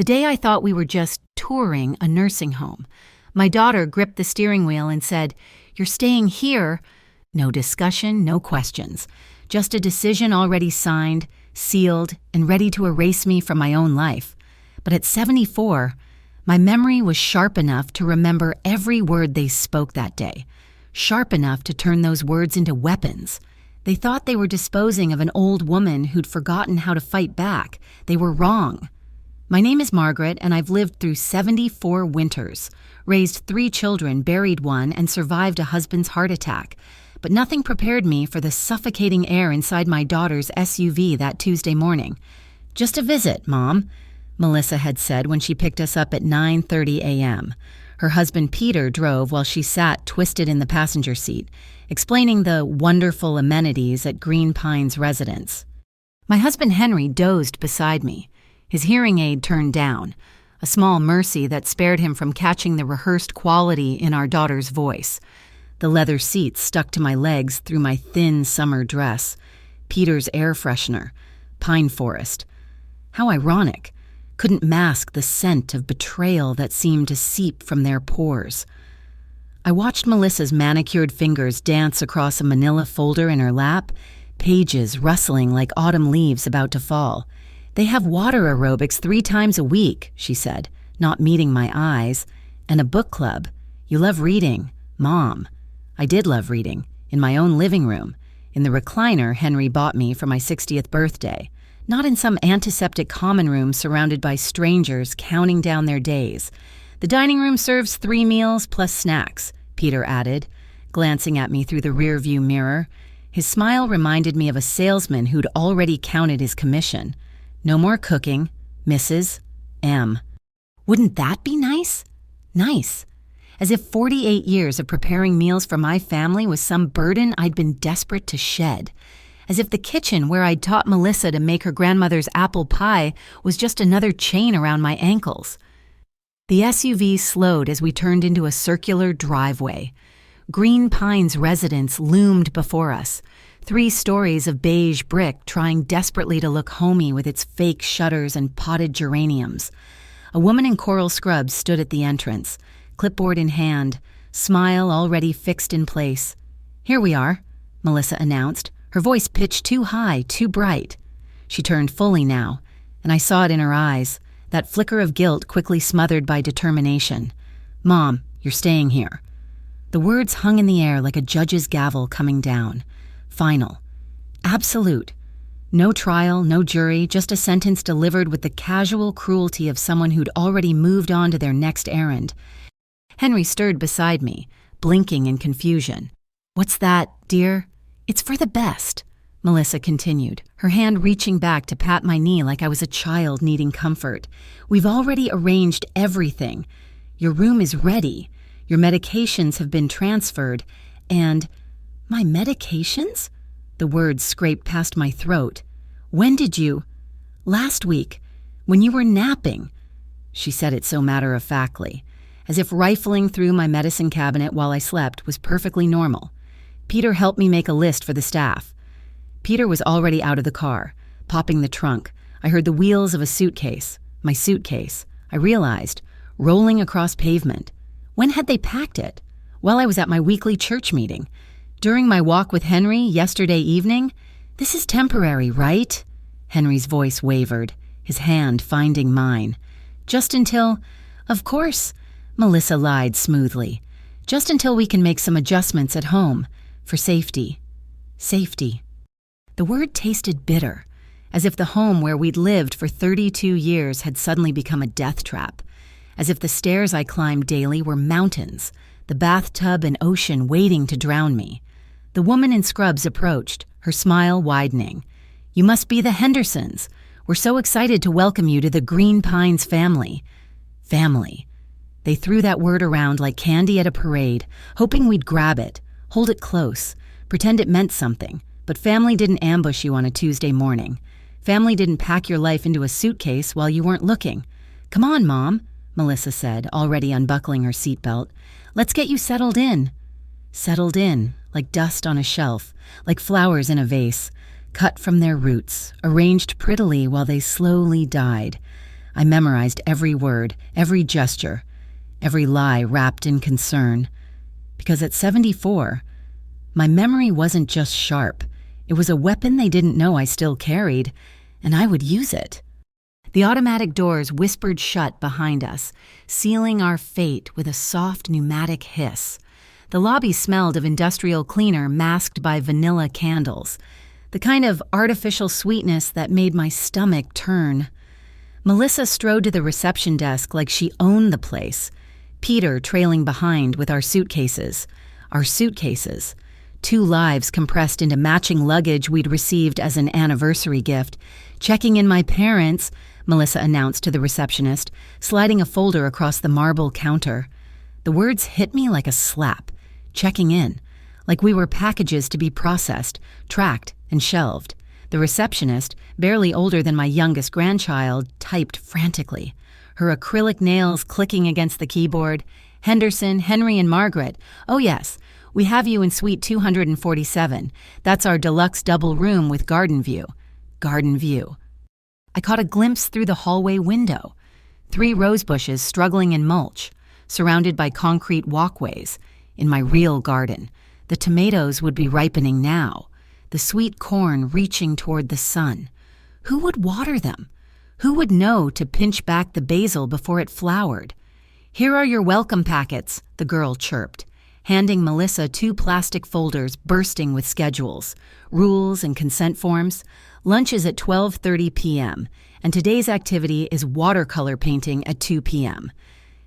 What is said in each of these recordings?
The day I thought we were just touring a nursing home. My daughter gripped the steering wheel and said, "You're staying here." No discussion, no questions. Just a decision already signed, sealed, and ready to erase me from my own life. But at 74, my memory was sharp enough to remember every word they spoke that day, sharp enough to turn those words into weapons. They thought they were disposing of an old woman who'd forgotten how to fight back. They were wrong. My name is Margaret, and I've lived through 74 winters, raised 3 children, buried one, and survived a husband's heart attack. But nothing prepared me for the suffocating air inside my daughter's SUV that Tuesday morning. "Just a visit, Mom," Melissa had said when she picked us up at 9:30 a.m. Her husband Peter drove while she sat twisted in the passenger seat, explaining the wonderful amenities at Green Pines residence. My husband Henry dozed beside me, his hearing aid turned down, a small mercy that spared him from catching the rehearsed quality in our daughter's voice. The leather seats stuck to my legs through my thin summer dress. Peter's air freshener. Pine forest. How ironic. Couldn't mask the scent of betrayal that seemed to seep from their pores. I watched Melissa's manicured fingers dance across a manila folder in her lap, pages rustling like autumn leaves about to fall. "They have water aerobics 3 times a week," she said, not meeting my eyes. "And a book club. You love reading, Mom." I did love reading, in my own living room, in the recliner Henry bought me for my 60th birthday, not in some antiseptic common room surrounded by strangers counting down their days. "The dining room serves 3 meals plus snacks," Peter added, glancing at me through the rearview mirror. His smile reminded me of a salesman who'd already counted his commission. "No more cooking, Mrs. M." Wouldn't that be nice? Nice. As if 48 years of preparing meals for my family was some burden I'd been desperate to shed. As if the kitchen where I'd taught Melissa to make her grandmother's apple pie was just another chain around my ankles. The SUV slowed as we turned into a circular driveway. Green Pines residence loomed before us, 3 stories of beige brick trying desperately to look homey with its fake shutters and potted geraniums. A woman in coral scrubs stood at the entrance, clipboard in hand, smile already fixed in place. "Here we are," Melissa announced, her voice pitched too high, too bright. She turned fully now, and I saw it in her eyes, that flicker of guilt quickly smothered by determination. "Mom, you're staying here." The words hung in the air like a judge's gavel coming down. Final. Absolute. No trial, no jury, just a sentence delivered with the casual cruelty of someone who'd already moved on to their next errand. Henry stirred beside me, blinking in confusion. "What's that, dear?" "It's for the best," Melissa continued, her hand reaching back to pat my knee like I was a child needing comfort. "We've already arranged everything. Your room is ready. Your medications have been transferred, and—" "My medications?" The words scraped past my throat. "When did you—" "Last week, when you were napping." She said it so matter-of-factly, as if rifling through my medicine cabinet while I slept was perfectly normal. Peter helped me make a list for the staff. Peter was already out of the car, popping the trunk. I heard the wheels of a suitcase, my suitcase, I realized, rolling across pavement. When had they packed it? Well, I was at my weekly church meeting. During my walk with Henry yesterday evening? "This is temporary, right?" Henry's voice wavered, his hand finding mine. "Just until—" "Of course," Melissa lied smoothly. "Just until we can make some adjustments at home. For safety." Safety. The word tasted bitter, as if the home where we'd lived for 32 years had suddenly become a death trap. As if the stairs I climbed daily were mountains, the bathtub an ocean waiting to drown me. The woman in scrubs approached, her smile widening. "You must be the Hendersons. We're so excited to welcome you to the Green Pines family." Family. They threw that word around like candy at a parade, hoping we'd grab it, hold it close, pretend it meant something. But family didn't ambush you on a Tuesday morning. Family didn't pack your life into a suitcase while you weren't looking. "Come on, Mom," Melissa said, already unbuckling her seatbelt. "Let's get you settled in." Settled in, like dust on a shelf, like flowers in a vase, cut from their roots, arranged prettily while they slowly died. I memorized every word, every gesture, every lie wrapped in concern. Because at 74, my memory wasn't just sharp. It was a weapon they didn't know I still carried, and I would use it. The automatic doors whispered shut behind us, sealing our fate with a soft pneumatic hiss. The lobby smelled of industrial cleaner masked by vanilla candles, the kind of artificial sweetness that made my stomach turn. Melissa strode to the reception desk like she owned the place, Peter trailing behind with our suitcases. Our suitcases. 2 lives compressed into matching luggage we'd received as an anniversary gift. Checking in my parents, Melissa announced to the receptionist, sliding a folder across the marble counter. The words hit me like a slap. Checking in. Like we were packages to be processed, tracked, and shelved. The receptionist, barely older than my youngest grandchild, typed frantically, her acrylic nails clicking against the keyboard. Henderson, Henry, and Margaret. Oh yes, we have you in suite 247. That's our deluxe double room with garden view. Garden view. I caught a glimpse through the hallway window. 3 rose bushes struggling in mulch, surrounded by concrete walkways. In my real garden, the tomatoes would be ripening now, the sweet corn reaching toward the sun. Who would water them? Who would know to pinch back the basil before it flowered? Here are your welcome packets, the girl chirped, handing Melissa 2 plastic folders bursting with schedules, rules, and consent forms. Lunch is at 12:30 p.m., and today's activity is watercolor painting at 2 p.m.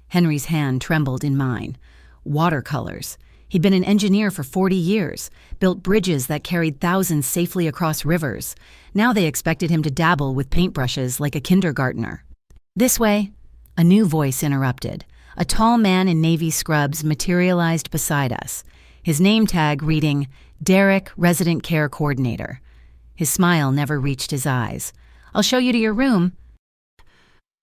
Henry's hand trembled in mine. Watercolors. He'd been an engineer for 40 years, built bridges that carried thousands safely across rivers. Now they expected him to dabble with paintbrushes like a kindergartner. This way, a new voice interrupted. A tall man in navy scrubs materialized beside us, his name tag reading, Derek, Resident Care Coordinator. His smile never reached his eyes. I'll show you to your room.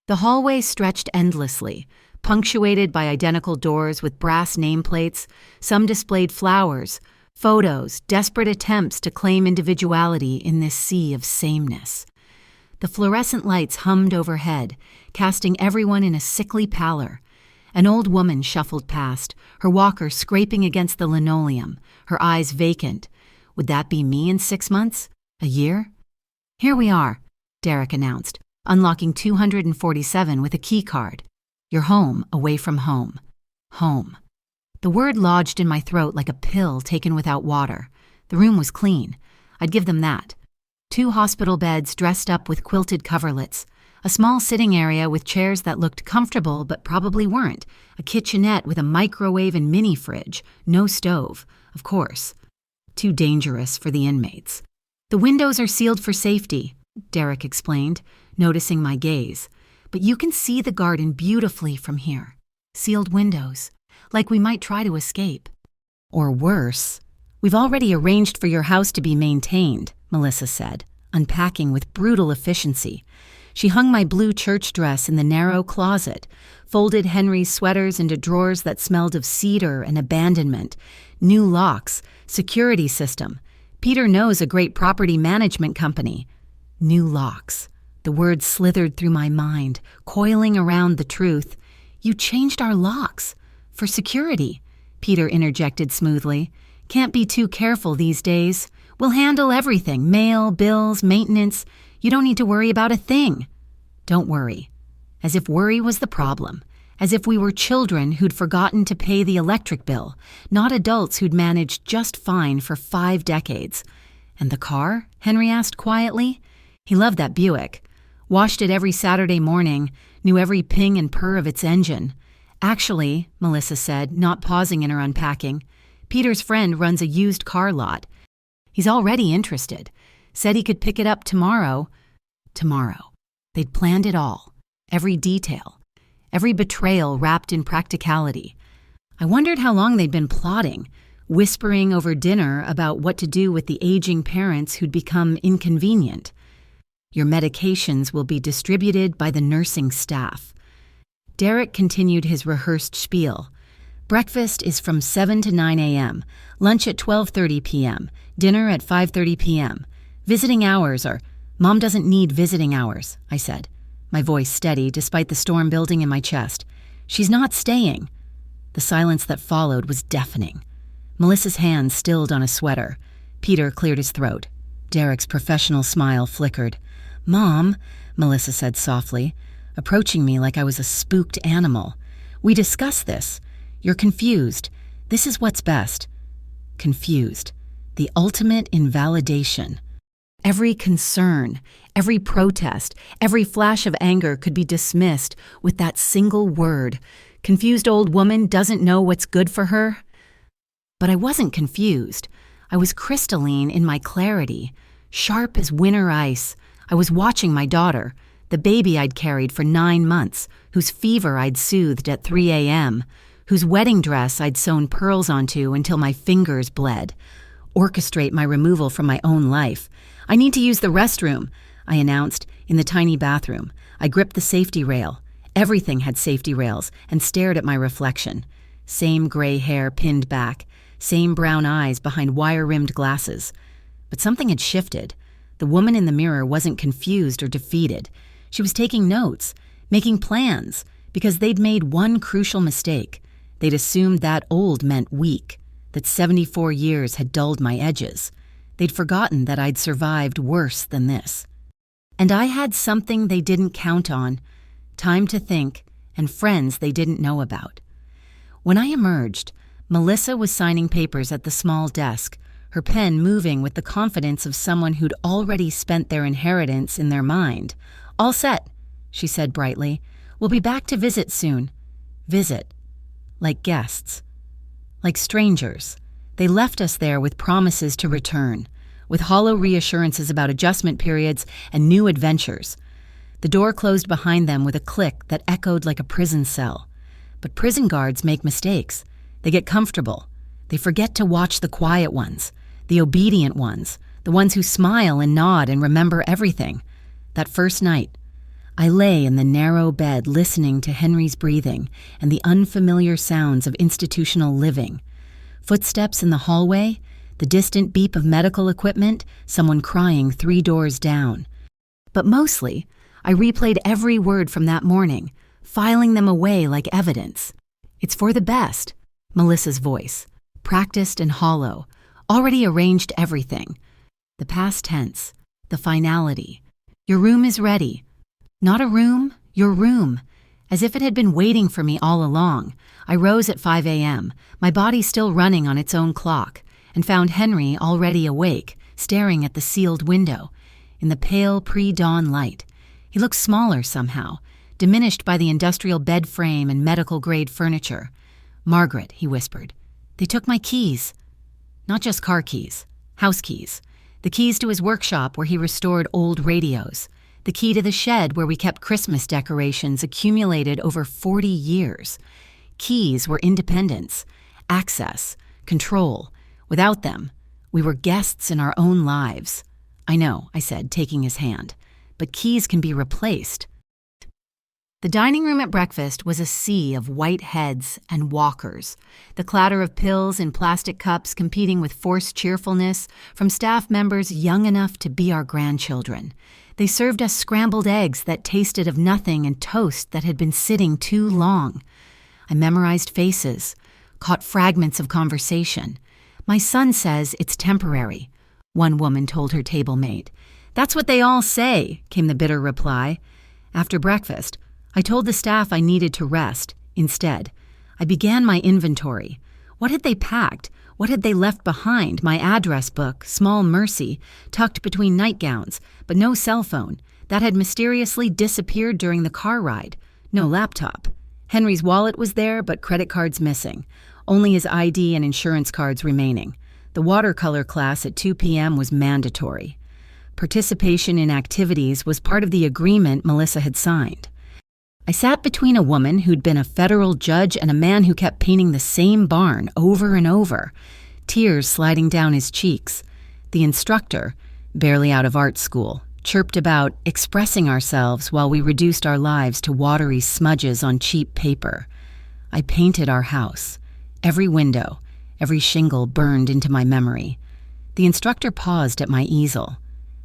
The hallway stretched endlessly, punctuated by identical doors with brass nameplates. Some displayed flowers, photos, desperate attempts to claim individuality in this sea of sameness. The fluorescent lights hummed overhead, casting everyone in a sickly pallor. An old woman shuffled past, her walker scraping against the linoleum, her eyes vacant. Would that be me in 6 months? A year? Here we are, Derek announced, unlocking 247 with a key card. You're home, away from home. Home. The word lodged in my throat like a pill taken without water. The room was clean. I'd give them that. 2 hospital beds dressed up with quilted coverlets. A small sitting area with chairs that looked comfortable but probably weren't. A kitchenette with a microwave and mini fridge. No stove, of course. Too dangerous for the inmates. The windows are sealed for safety, Derek explained, noticing my gaze. But you can see the garden beautifully from here. Sealed windows, like we might try to escape. Or worse, we've already arranged for your house to be maintained, Melissa said, unpacking with brutal efficiency. She hung my blue church dress in the narrow closet, folded Henry's sweaters into drawers that smelled of cedar and abandonment, new locks, security system. Peter knows a great property management company. New locks. The words slithered through my mind, coiling around the truth. You changed our locks. For security, Peter interjected smoothly. Can't be too careful these days. We'll handle everything, mail, bills, maintenance. You don't need to worry about a thing. Don't worry. As if worry was the problem. As if we were children who'd forgotten to pay the electric bill, not adults who'd managed just fine for 5 decades. And the car? Henry asked quietly. He loved that Buick. Washed it every Saturday morning, knew every ping and purr of its engine. Actually, Melissa said, not pausing in her unpacking, Peter's friend runs a used car lot. He's already interested. Said he could pick it up tomorrow. Tomorrow. They'd planned it all. Every detail. Every betrayal wrapped in practicality. I wondered how long they'd been plotting, whispering over dinner about what to do with the aging parents who'd become inconvenient. Your medications will be distributed by the nursing staff. Derek continued his rehearsed spiel. Breakfast is from 7 to 9 a.m., lunch at 12:30 p.m., dinner at 5:30 p.m. Visiting hours are... Mom doesn't need visiting hours, I said. my voice steady despite the storm building in my chest. "She's not staying." The silence that followed was deafening. Melissa's hand stilled on a sweater. Peter cleared his throat. Derek's professional smile flickered. "Mom," Melissa said softly, approaching me like I was a spooked animal. "We discussed this. You're confused. This is what's best." Confused. The ultimate invalidation. Every concern, every protest, every flash of anger could be dismissed with that single word. Confused old woman doesn't know what's good for her. But I wasn't confused. I was crystalline in my clarity, sharp as winter ice. I was watching my daughter, the baby I'd carried for 9 months, whose fever I'd soothed at 3 a.m., whose wedding dress I'd sewn pearls onto until my fingers bled, orchestrate my removal from my own life. "I need to use the restroom," I announced, in the tiny bathroom. I gripped the safety rail. Everything had safety rails, and stared at my reflection. Same gray hair pinned back, same brown eyes behind wire-rimmed glasses. But something had shifted. The woman in the mirror wasn't confused or defeated. She was taking notes, making plans, because they'd made one crucial mistake. They'd assumed that old meant weak, that 74 years had dulled my edges. They'd forgotten that I'd survived worse than this. And I had something they didn't count on, time to think, and friends they didn't know about. When I emerged, Melissa was signing papers at the small desk, her pen moving with the confidence of someone who'd already spent their inheritance in their mind. "All set," she said brightly. "We'll be back to visit soon." Visit. Like guests. Like strangers. They left us there with promises to return, with hollow reassurances about adjustment periods and new adventures. The door closed behind them with a click that echoed like a prison cell. But prison guards make mistakes. They get comfortable. They forget to watch the quiet ones, the obedient ones, the ones who smile and nod and remember everything. That first night, I lay in the narrow bed listening to Henry's breathing and the unfamiliar sounds of institutional living. Footsteps in the hallway, the distant beep of medical equipment, someone crying 3 doors down. But mostly, I replayed every word from that morning, filing them away like evidence. "It's for the best," Melissa's voice, practiced and hollow, already arranged everything. The past tense, the finality. "Your room is ready." Not a room, your room. As if it had been waiting for me all along. I rose at 5 a.m., my body still running on its own clock, and found Henry already awake, staring at the sealed window. In the pale pre-dawn light, he looked smaller somehow, diminished by the industrial bed frame and medical-grade furniture. "Margaret," he whispered, "they took my keys." Not just car keys, house keys. The keys to his workshop where he restored old radios. The key to the shed where we kept Christmas decorations accumulated over 40 years. Keys were independence, access, control. Without them, we were guests in our own lives. "I know," I said, taking his hand, "but keys can be replaced." The dining room at breakfast was a sea of white heads and walkers, the clatter of pills in plastic cups competing with forced cheerfulness from staff members young enough to be our grandchildren. They served us scrambled eggs that tasted of nothing and toast that had been sitting too long. I memorized faces, caught fragments of conversation. "My son says it's temporary," one woman told her table mate. "That's what they all say," came the bitter reply. After breakfast, I told the staff I needed to rest. Instead, I began my inventory. What had they packed? What had they left behind? My address book, small mercy, tucked between nightgowns, but no cell phone. That had mysteriously disappeared during the car ride. No laptop. Henry's wallet was there, but credit cards missing. Only his ID and insurance cards remaining. The watercolor class at 2 p.m. was mandatory. Participation in activities was part of the agreement Melissa had signed. I sat between a woman who'd been a federal judge and a man who kept painting the same barn over and over, tears sliding down his cheeks. The instructor, barely out of art school, chirped about expressing ourselves while we reduced our lives to watery smudges on cheap paper. I painted our house. Every window, every shingle burned into my memory. The instructor paused at my easel.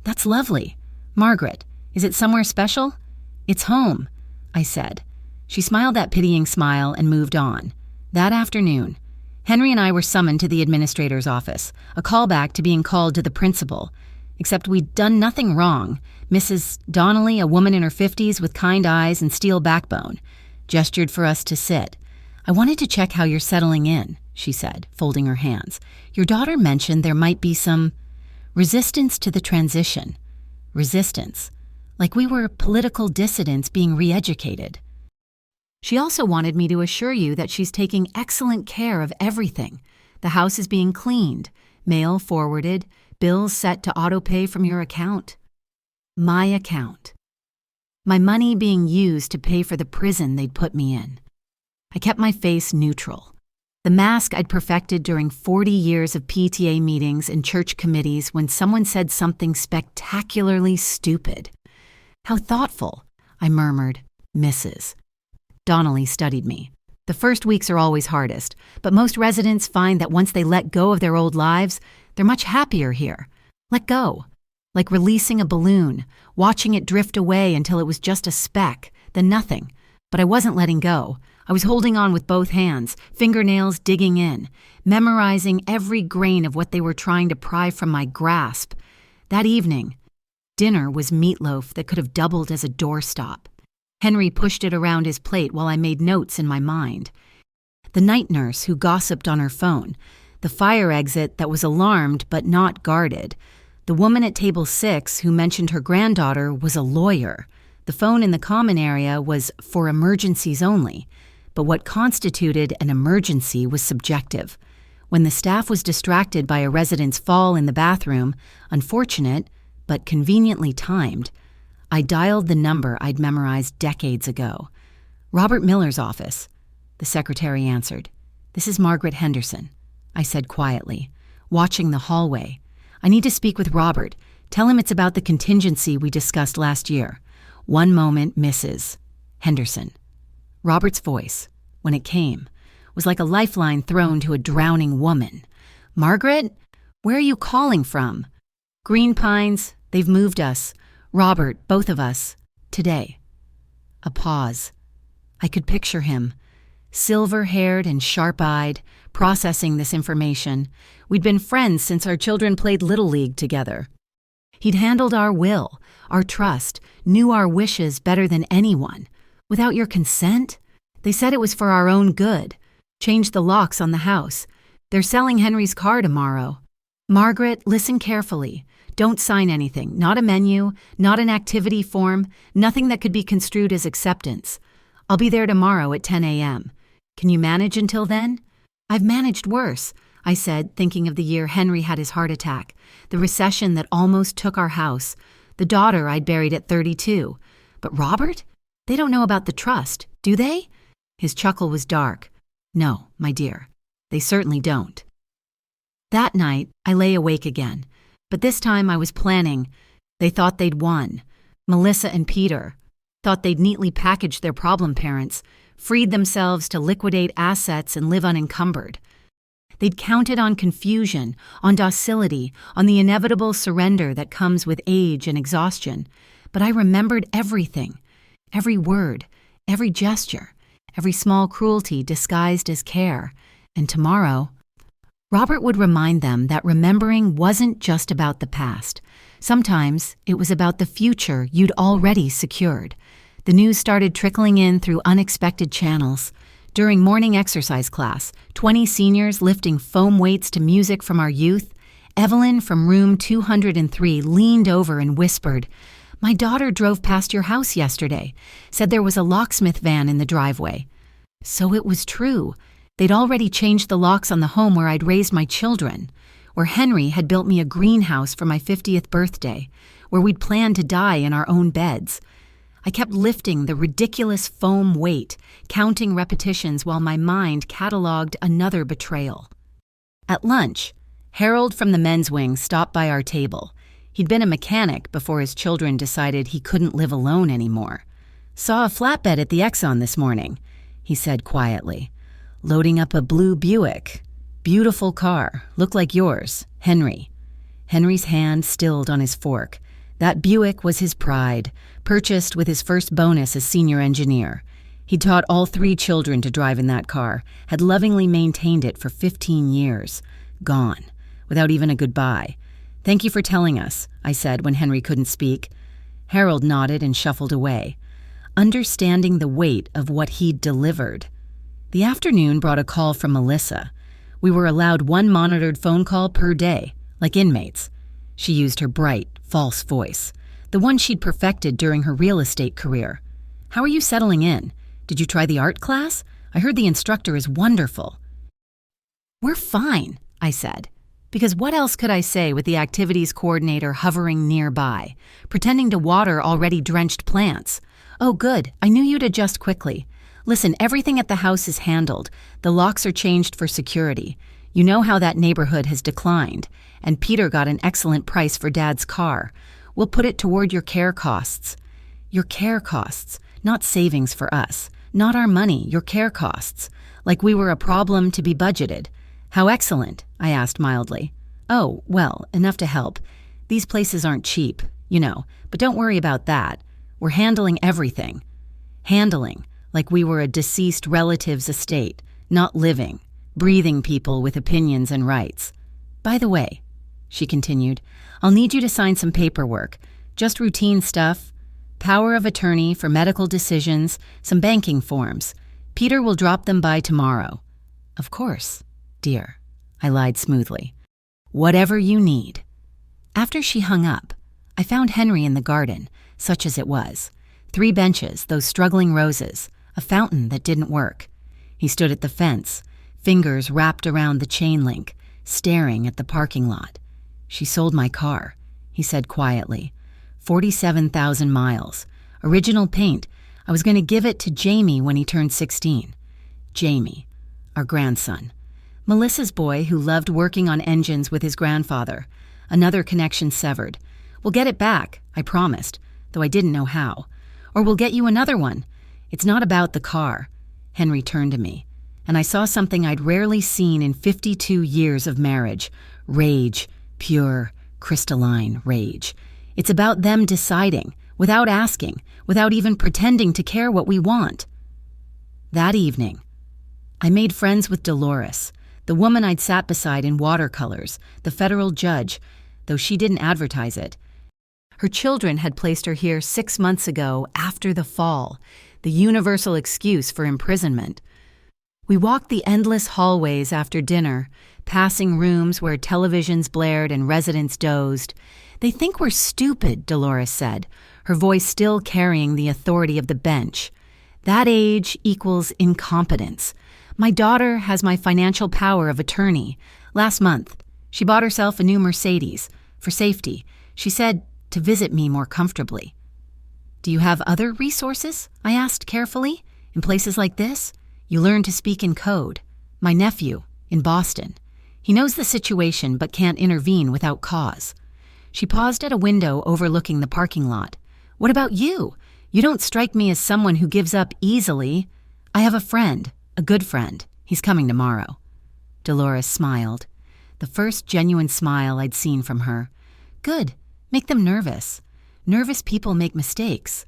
"That's lovely. Margaret, is it somewhere special?" "It's home," I said. She smiled that pitying smile and moved on. That afternoon, Henry and I were summoned to the administrator's office, a callback to being called to the principal. Except we'd done nothing wrong. Mrs. Donnelly, a woman in her 50s with kind eyes and steel backbone, gestured for us to sit. "I wanted to check how you're settling in," she said, folding her hands. "Your daughter mentioned there might be some resistance to the transition." Resistance. Like we were political dissidents being re-educated. She also wanted me to assure you that she's taking excellent care of everything. The house is being cleaned, mail forwarded, bills set to auto-pay from your account. My account. My money being used to pay for the prison they'd put me in. I kept my face neutral. The mask I'd perfected during 40 years of PTA meetings and church committees when someone said something spectacularly stupid. "How thoughtful," I murmured, "Mrs." Donnelly studied me. "The first weeks are always hardest, but most residents find that once they let go of their old lives, they're much happier here. Let go. Like releasing a balloon, watching it drift away until it was just a speck, then nothing. But I wasn't letting go. I was holding on with both hands, fingernails digging in, memorizing every grain of what they were trying to pry from my grasp. That evening, dinner was meatloaf that could have doubled as a doorstop. Henry pushed it around his plate while I made notes in my mind. The night nurse who gossiped on her phone, the fire exit that was alarmed but not guarded, the woman at table 6 who mentioned her granddaughter was a lawyer. The phone in the common area was for emergencies only, but what constituted an emergency was subjective. When the staff was distracted by a resident's fall in the bathroom, unfortunate but conveniently timed, I dialed the number I'd memorized decades ago. "Robert Miller's office." The secretary answered. "This is Margaret Henderson," I said quietly, watching the hallway. "I need to speak with Robert. Tell him it's about the contingency we discussed last year. One moment, Mrs. Henderson." Robert's voice, when it came, was like a lifeline thrown to a drowning woman. "Margaret, where are you calling from?" "Green Pines. They've moved us. Robert, both of us. Today." A pause. I could picture him, silver-haired and sharp-eyed, processing this information. We'd been friends since our children played Little League together. He'd handled our will, our trust, knew our wishes better than anyone. "Without your consent? They said it was for our own good. Changed the locks on the house. They're selling Henry's car tomorrow. Margaret, listen carefully. Don't sign anything, not a menu, not an activity form, nothing that could be construed as acceptance. I'll be there tomorrow at 10 a.m. Can you manage until then?" "I've managed worse," I said, thinking of the year Henry had his heart attack, the recession that almost took our house, the daughter I'd buried at 32. "But Robert? They don't know about the trust, do they?" His chuckle was dark. "No, my dear, they certainly don't." That night, I lay awake again. But this time I was planning. They thought they'd won. Melissa and Peter thought they'd neatly packaged their problem parents, freed themselves to liquidate assets and live unencumbered. They'd counted on confusion, on docility, on the inevitable surrender that comes with age and exhaustion. But I remembered everything, every word, every gesture, every small cruelty disguised as care. And tomorrow, Robert would remind them that remembering wasn't just about the past. Sometimes it was about the future you'd already secured. The news started trickling in through unexpected channels. During morning exercise class, 20 seniors lifting foam weights to music from our youth, Evelyn from room 203 leaned over and whispered, "My daughter drove past your house yesterday, said there was a locksmith van in the driveway." So it was true. They'd already changed the locks on the home where I'd raised my children, where Henry had built me a greenhouse for my 50th birthday, where we'd planned to die in our own beds. I kept lifting the ridiculous foam weight, counting repetitions while my mind cataloged another betrayal. At lunch, Harold from the men's wing stopped by our table. He'd been a mechanic before his children decided he couldn't live alone anymore. "Saw a flatbed at the Exxon this morning," he said quietly. "Loading up a blue Buick. Beautiful car. Looked like yours, Henry." Henry's hand stilled on his fork. That Buick was his pride, purchased with his first bonus as senior engineer. He'd taught all 3 children to drive in that car, had lovingly maintained it for 15 years. Gone, without even a goodbye. "Thank you for telling us," I said when Henry couldn't speak. Harold nodded and shuffled away, understanding the weight of what he'd delivered. The afternoon brought a call from Melissa. We were allowed 1 monitored phone call per day, like inmates. She used her bright, false voice, the one she'd perfected during her real estate career. "How are you settling in? Did you try the art class? I heard the instructor is wonderful." "We're fine," I said, because what else could I say with the activities coordinator hovering nearby, pretending to water already drenched plants? "Oh, good. I knew you'd adjust quickly. Listen, everything at the house is handled. The locks are changed for security. You know how that neighborhood has declined, and Peter got an excellent price for Dad's car. We'll put it toward your care costs." Your care costs, not savings for us. Not our money, your care costs. Like we were a problem to be budgeted. "How excellent?" I asked mildly. "Oh, well, enough to help. These places aren't cheap, you know, but don't worry about that. We're handling everything." Handling, like we were a deceased relative's estate, not living, breathing people with opinions and rights. "By the way," she continued, "I'll need you to sign some paperwork. Just routine stuff. Power of attorney for medical decisions, some banking forms. Peter will drop them by tomorrow." "Of course, dear," I lied smoothly. "Whatever you need." After she hung up, I found Henry in the garden, such as it was. 3 benches, those struggling roses, a fountain that didn't work. He stood at the fence, fingers wrapped around the chain link, staring at the parking lot. "She sold my car," he said quietly. 47,000 miles. Original paint. I was going to give it to Jamie when he turned 16. Jamie, our grandson. Melissa's boy who loved working on engines with his grandfather. Another connection severed. "We'll get it back," I promised, though I didn't know how. "Or we'll get you another one. It's not about the car." Henry turned to me, and I saw something I'd rarely seen in 52 years of marriage. Rage. Pure, crystalline rage. It's about them deciding, without asking, without even pretending to care what we want. That evening, I made friends with Dolores, the woman I'd sat beside in watercolors, the federal judge, though she didn't advertise it. Her children had placed her here 6 months ago after the fall, the universal excuse for imprisonment. We walked the endless hallways after dinner, passing rooms where televisions blared and residents dozed. "They think we're stupid," Dolores said, her voice still carrying the authority of the bench. "That age equals incompetence. My daughter has my financial power of attorney. Last month, she bought herself a new Mercedes, for safety. She said to visit me more comfortably." "Do you have other resources?" I asked carefully. "In places like this, you learn to speak in code. My nephew, in Boston. He knows the situation but can't intervene without cause." She paused at a window overlooking the parking lot. "What about you? You don't strike me as someone who gives up easily." "I have a friend, a good friend. He's coming tomorrow." Dolores smiled, the first genuine smile I'd seen from her. "Good. Make them nervous. Nervous people make mistakes."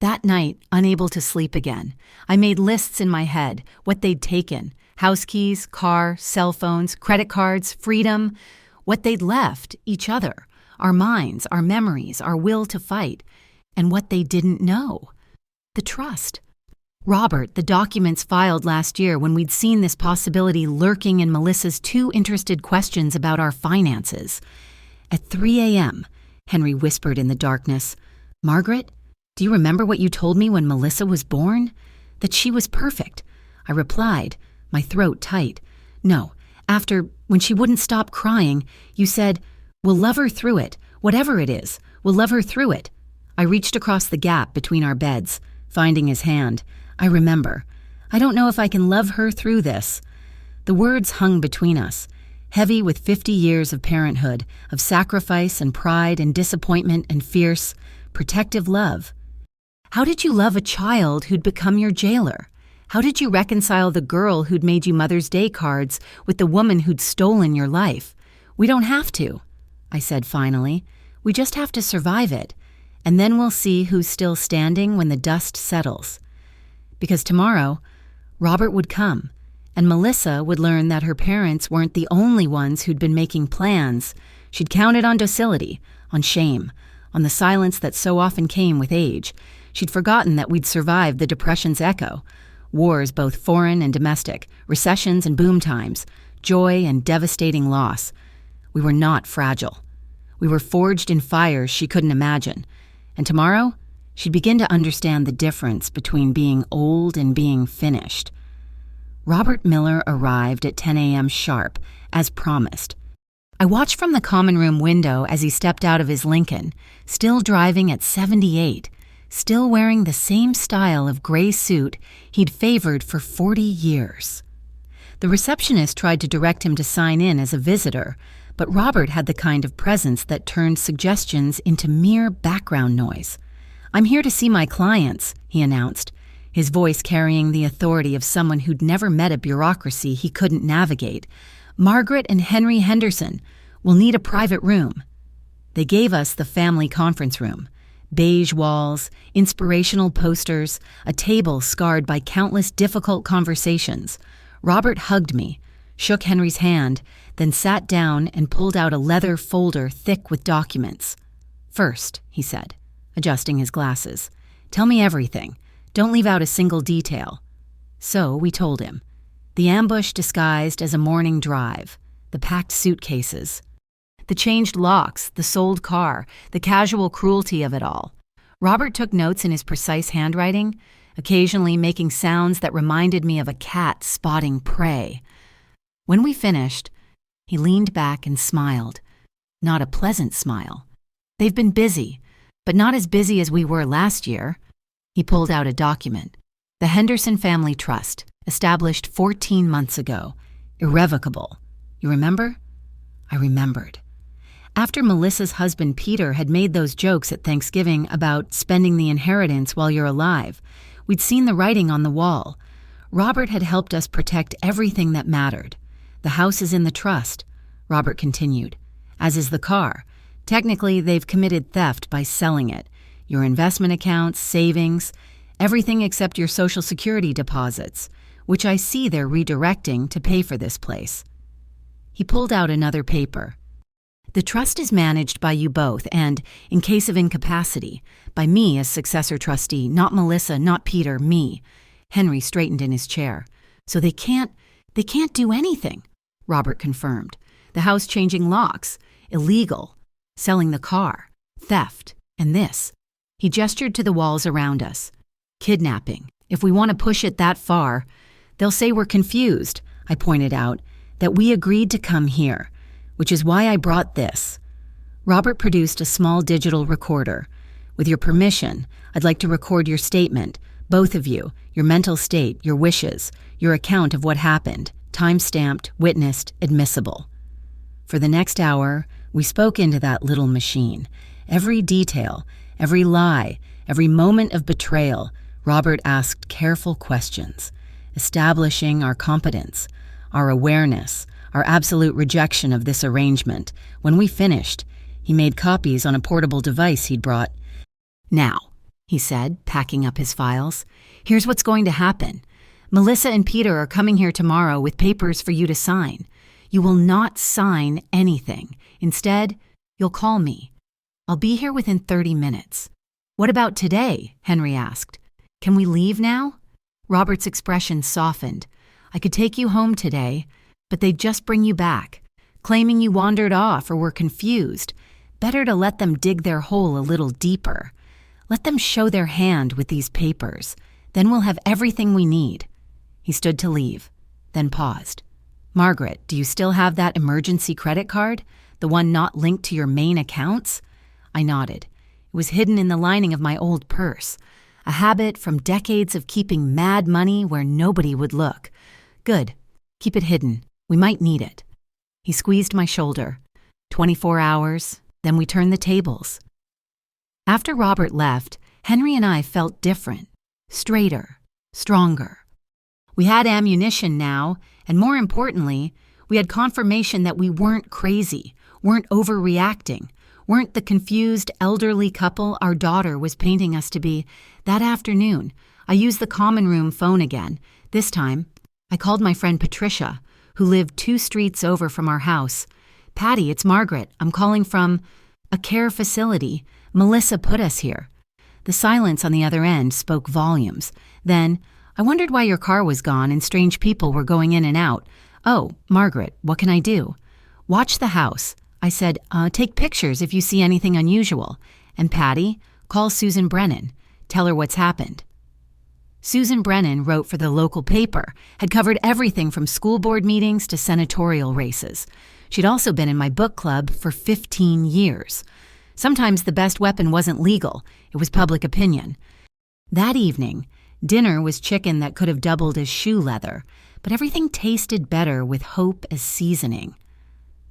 That night, unable to sleep again, I made lists in my head, what they'd taken, house keys, car, cell phones, credit cards, freedom, what they'd left, each other, our minds, our memories, our will to fight, and what they didn't know, the trust. Robert, the documents filed last year when we'd seen this possibility lurking in Melissa's 2 interested questions about our finances. At 3 a.m., Henry whispered in the darkness, "Margaret, do you remember what you told me when Melissa was born? That she was perfect." I replied, my throat tight. "No, when she wouldn't stop crying, you said, 'We'll love her through it, whatever it is, we'll love her through it.'" I reached across the gap between our beds, finding his hand. "I remember. I don't know if I can love her through this." The words hung between us, heavy with 50 years of parenthood, of sacrifice and pride and disappointment and fierce, protective love. How did you love a child who'd become your jailer? How did you reconcile the girl who'd made you Mother's Day cards with the woman who'd stolen your life? "We don't have to," I said finally. We just have to survive it, and then we'll see who's still standing when the dust settles. Because tomorrow, Robert would come, and Melissa would learn that her parents weren't the only ones who'd been making plans. She'd counted on docility, on shame, on the silence that so often came with age. She'd forgotten that we'd survived the Depression's echo, wars both foreign and domestic, recessions and boom times, joy and devastating loss. We were not fragile. We were forged in fires she couldn't imagine. And tomorrow, she'd begin to understand the difference between being old and being finished. Robert Miller arrived at 10 a.m. sharp, as promised. I watched from the common room window as he stepped out of his Lincoln, still driving at 78, still wearing the same style of gray suit he'd favored for 40 years. The receptionist tried to direct him to sign in as a visitor, but Robert had the kind of presence that turned suggestions into mere background noise. "I'm here to see my clients," he announced, his voice carrying the authority of someone who'd never met a bureaucracy he couldn't navigate. "Margaret and Henry Henderson will need a private room." They gave us the family conference room. Beige walls, inspirational posters, a table scarred by countless difficult conversations. Robert hugged me, shook Henry's hand, then sat down and pulled out a leather folder thick with documents. "First," he said, adjusting his glasses, "tell me everything. Don't leave out a single detail." So we told him. The ambush disguised as a morning drive, the packed suitcases, the changed locks, the sold car, the casual cruelty of it all. Robert took notes in his precise handwriting, occasionally making sounds that reminded me of a cat spotting prey. When we finished, he leaned back and smiled. Not a pleasant smile. "They've been busy, but not as busy as we were last year." He pulled out a document. "The Henderson Family Trust, established 14 months ago. Irrevocable. You remember?" I remembered. After Melissa's husband Peter had made those jokes at Thanksgiving about spending the inheritance while you're alive, we'd seen the writing on the wall. Robert had helped us protect everything that mattered. "The house is in the trust," Robert continued, "as is the car. Technically, they've committed theft by selling it. Your investment accounts, savings, everything except your Social Security deposits, which I see they're redirecting to pay for this place." He pulled out another paper. "The trust is managed by you both and, in case of incapacity, by me as successor trustee, not Melissa, not Peter, me." Henry straightened in his chair. "So they can't do anything," Robert confirmed. "The house changing locks, illegal, selling the car, theft, and this." He gestured to the walls around us. "Kidnapping. If we want to push it that far, they'll say we're confused," I pointed out, "that we agreed to come here, which is why I brought this." Robert produced a small digital recorder. "With your permission, I'd like to record your statement, both of you, your mental state, your wishes, your account of what happened, time-stamped, witnessed, admissible." For the next hour, we spoke into that little machine. Every detail, every lie, every moment of betrayal, Robert asked careful questions, establishing our competence, our awareness, our absolute rejection of this arrangement. When we finished, he made copies on a portable device he'd brought. "Now," he said, packing up his files, "here's what's going to happen. Melissa and Peter are coming here tomorrow with papers for you to sign. You will not sign anything. Instead, you'll call me. I'll be here within 30 minutes. "What about today?" Henry asked. "Can we leave now?" Robert's expression softened. "I could take you home today, but they'd just bring you back, claiming you wandered off or were confused. Better to let them dig their hole a little deeper. Let them show their hand with these papers. Then we'll have everything we need." He stood to leave, then paused. "Margaret, do you still have that emergency credit card? The one not linked to your main accounts?" I nodded. It was hidden in the lining of my old purse, a habit from decades of keeping mad money where nobody would look. "Good. Keep it hidden. We might need it." He squeezed my shoulder. 24 hours, then we turned the tables. After Robert left, Henry and I felt different, straighter, stronger. We had ammunition now, and more importantly, we had confirmation that we weren't crazy, weren't overreacting, weren't the confused elderly couple our daughter was painting us to be. That afternoon, I used the common room phone again. This time, I called my friend Patricia, who lived 2 streets over from our house. "Patty, it's Margaret. I'm calling from a care facility. Melissa put us here." The silence on the other end spoke volumes. Then, "I wondered why your car was gone and strange people were going in and out." "Oh, Margaret, what can I do?" "Watch the house." I said, "Take pictures if you see anything unusual. And Patty, call Susan Brennan. Tell her what's happened." Susan Brennan wrote for the local paper, had covered everything from school board meetings to senatorial races. She'd also been in my book club for 15 years. Sometimes the best weapon wasn't legal, it was public opinion. That evening, dinner was chicken that could have doubled as shoe leather, but everything tasted better with hope as seasoning.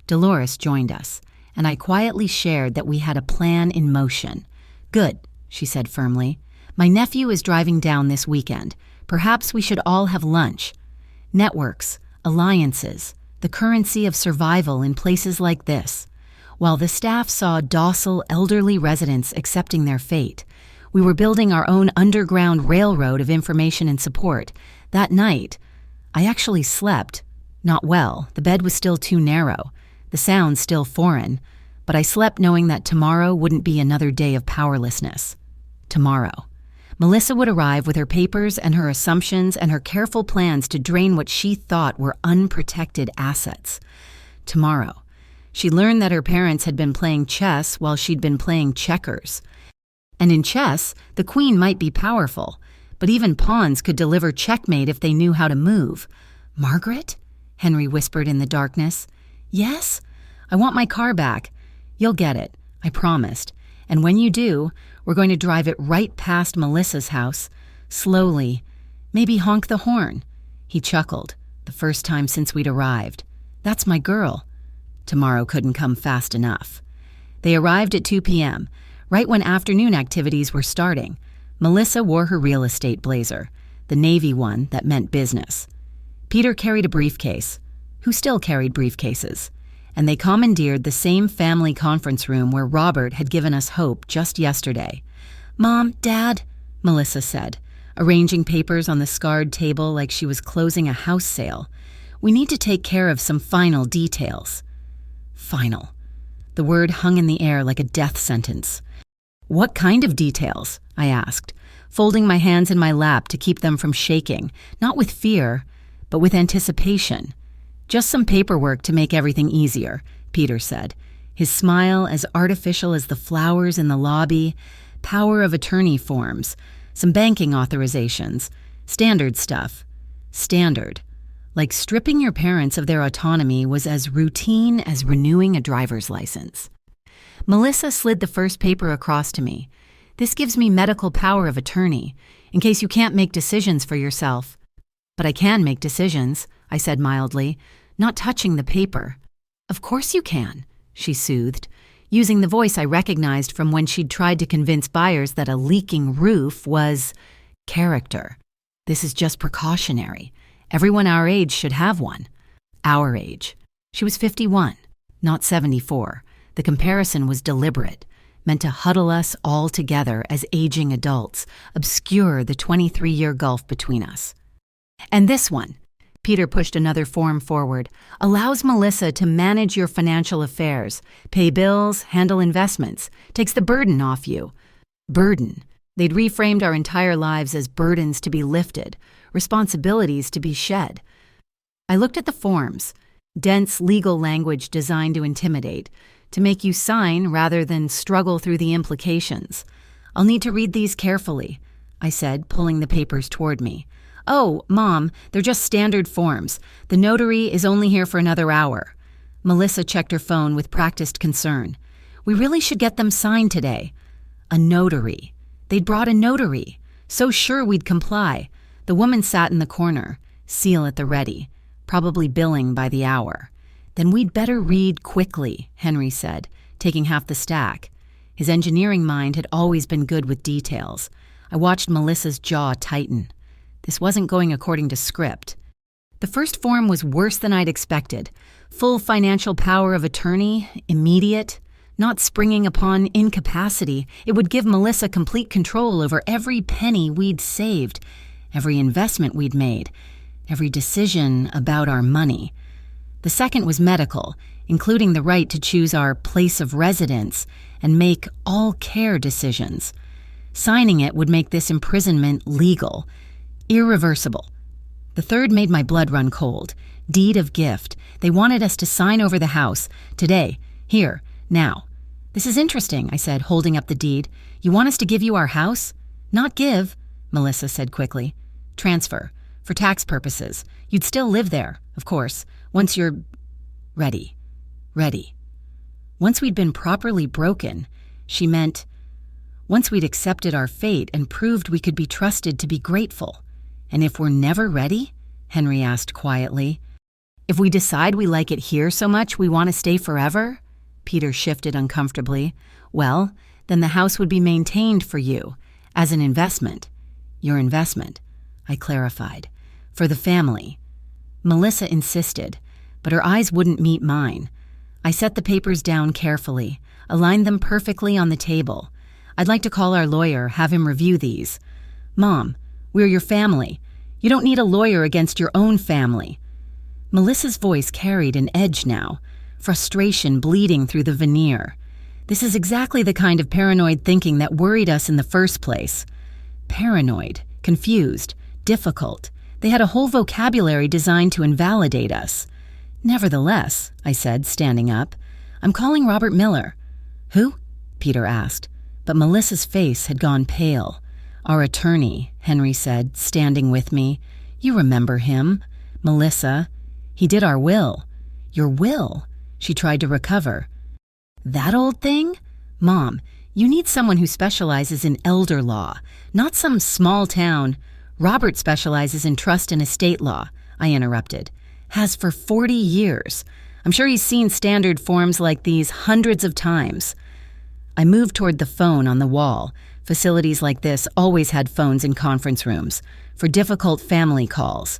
Dolores joined us, and I quietly shared that we had a plan in motion. "Good," she said firmly. "My nephew is driving down this weekend. Perhaps we should all have lunch. Networks, alliances, the currency of survival in places like this." While the staff saw docile elderly residents accepting their fate, we were building our own underground railroad of information and support. That night, I actually slept. Not well. The bed was still too narrow. The sound still foreign. But I slept knowing that tomorrow wouldn't be another day of powerlessness. Tomorrow. Melissa would arrive with her papers and her assumptions and her careful plans to drain what she thought were unprotected assets. Tomorrow. She learned that her parents had been playing chess while she'd been playing checkers. And in chess, the queen might be powerful, but even pawns could deliver checkmate if they knew how to move. "Margaret?" Henry whispered in the darkness. "Yes? I want my car back." "You'll get it," I promised. "And when you do, we're going to drive it right past Melissa's house, slowly. Maybe honk the horn." He chuckled, the first time since we'd arrived. "That's my girl." Tomorrow couldn't come fast enough. They arrived at 2 p.m., right when afternoon activities were starting. Melissa wore her real estate blazer, the navy one that meant business. Peter carried a briefcase, who still carried briefcases, and they commandeered the same family conference room where Robert had given us hope just yesterday. "Mom, Dad," Melissa said, arranging papers on the scarred table like she was closing a house sale. "We need to take care of some final details." Final. The word hung in the air like a death sentence. "What kind of details?" I asked, folding my hands in my lap to keep them from shaking, not with fear, but with anticipation. "Just some paperwork to make everything easier," Peter said, his smile as artificial as the flowers in the lobby. "Power of attorney forms, some banking authorizations, standard stuff." Standard. Like stripping your parents of their autonomy was as routine as renewing a driver's license. Melissa slid the first paper across to me. "This gives me medical power of attorney, in case you can't make decisions for yourself." "But I can make decisions," I said mildly, not touching the paper. "Of course you can," she soothed, using the voice I recognized from when she'd tried to convince buyers that a leaking roof was character. "This is just precautionary. Everyone our age should have one." Our age. She was 51, not 74. The comparison was deliberate, meant to huddle us all together as aging adults, obscure the 23-year gulf between us. "And this one," Peter pushed another form forward, "allows Melissa to manage your financial affairs, pay bills, handle investments, takes the burden off you." Burden. They'd reframed our entire lives as burdens to be lifted, responsibilities to be shed. I looked at the forms, dense legal language designed to intimidate, to make you sign rather than struggle through the implications. "I'll need to read these carefully," I said, pulling the papers toward me. "Oh, Mom, they're just standard forms. The notary is only here for another hour." Melissa checked her phone with practiced concern. "We really should get them signed today." A notary. They'd brought a notary. So sure we'd comply. The woman sat in the corner, seal at the ready, probably billing by the hour. "Then we'd better read quickly," Henry said, taking half the stack. His engineering mind had always been good with details. I watched Melissa's jaw tighten. This wasn't going according to script. The first form was worse than I'd expected. Full financial power of attorney, immediate. not springing upon incapacity. It would give Melissa complete control over every penny we'd saved, every investment we'd made, every decision about our money. The second was medical, including the right to choose our place of residence and make all care decisions. Signing it would make this imprisonment legal, irreversible. The third made my blood run cold. Deed of gift. They wanted us to sign over the house. Today. Here. Now. This is interesting, I said, holding up the deed. You want us to give you our house? Not give, Melissa said quickly. Transfer. For tax purposes. You'd still live there, of course, once you're ready. Ready. Once we'd been properly broken, she meant once we'd accepted our fate and proved we could be trusted to be grateful. And if we're never ready? Henry asked quietly. If we decide we like it here so much we want to stay forever? Peter shifted uncomfortably. Well, then the house would be maintained for you, as an investment. Your investment, I clarified. For the family. Melissa insisted, but her eyes wouldn't meet mine. I set the papers down carefully, aligned them perfectly on the table. I'd like to call our lawyer, have him review these. Mom, we're your family. You don't need a lawyer against your own family. Melissa's voice carried an edge now, frustration bleeding through the veneer. This is exactly the kind of paranoid thinking that worried us in the first place. Paranoid, confused, difficult. They had a whole vocabulary designed to invalidate us. Nevertheless, I said, standing up, I'm calling Robert Miller. Who? Peter asked, but Melissa's face had gone pale. Our attorney, Henry said, standing with me. You remember him. Melissa. He did our will. Your will? She tried to recover. That old thing? Mom, you need someone who specializes in elder law, not some small town. Robert specializes in trust and estate law, I interrupted. Has for 40 years. I'm sure he's seen standard forms like these hundreds of times. I moved toward the phone on the wall. Facilities like this always had phones in conference rooms for difficult family calls.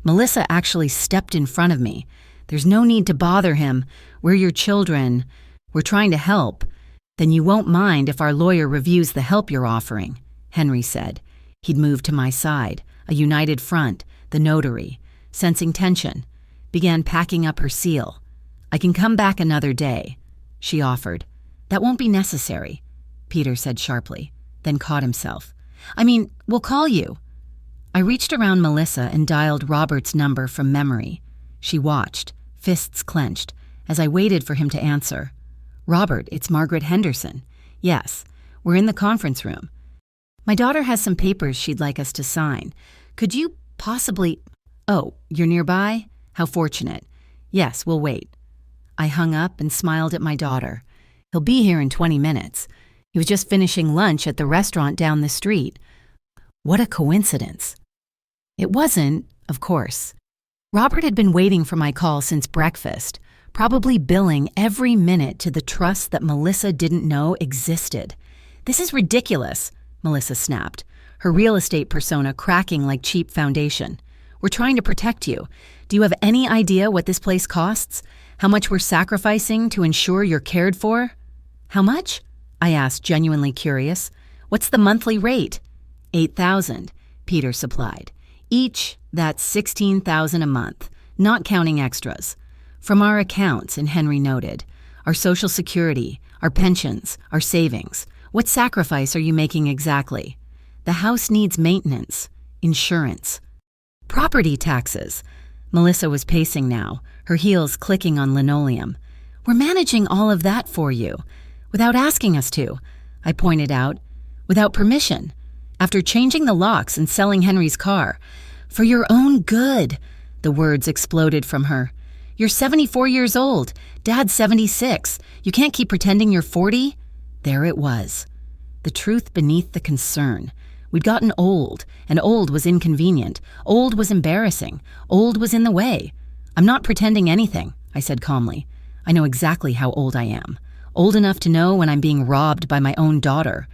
Melissa actually stepped in front of me. There's no need to bother him. We're your children. We're trying to help. Then you won't mind if our lawyer reviews the help you're offering, Henry said. He'd moved to my side, a united front, the notary, sensing tension, began packing up her seal. I can come back another day, she offered. That won't be necessary, Peter said sharply, then caught himself. I mean, we'll call you. I reached around Melissa and dialed Robert's number from memory. She watched, fists clenched, as I waited for him to answer. Robert, it's Margaret Henderson. Yes, we're in the conference room. My daughter has some papers she'd like us to sign. Could you possibly... Oh, you're nearby? How fortunate. Yes, we'll wait. I hung up and smiled at my daughter. He'll be here in 20 minutes. He was just finishing lunch at the restaurant down the street. What a coincidence. It wasn't, of course. Robert had been waiting for my call since breakfast, probably billing every minute to the trust that Melissa didn't know existed. This is ridiculous, Melissa snapped, her real estate persona cracking like cheap foundation. We're trying to protect you. Do you have any idea what this place costs? How much we're sacrificing to ensure you're cared for? How much? I asked, genuinely curious. What's the monthly rate? $8,000, Peter supplied. Each, that's $16,000 a month, not counting extras. From our accounts, and Henry noted. Our Social Security, our pensions, our savings. What sacrifice are you making exactly? The house needs maintenance, insurance. Property taxes. Melissa was pacing now, her heels clicking on linoleum. We're managing all of that for you. Without asking us to, I pointed out. Without permission. After changing the locks and selling Henry's car. For your own good, the words exploded from her. You're 74 years old. Dad's 76. You can't keep pretending you're 40. There it was. The truth beneath the concern. We'd gotten old, and old was inconvenient. Old was embarrassing. Old was in the way. I'm not pretending anything, I said calmly. I know exactly how old I am. Old enough to know when I'm being robbed by my own daughter.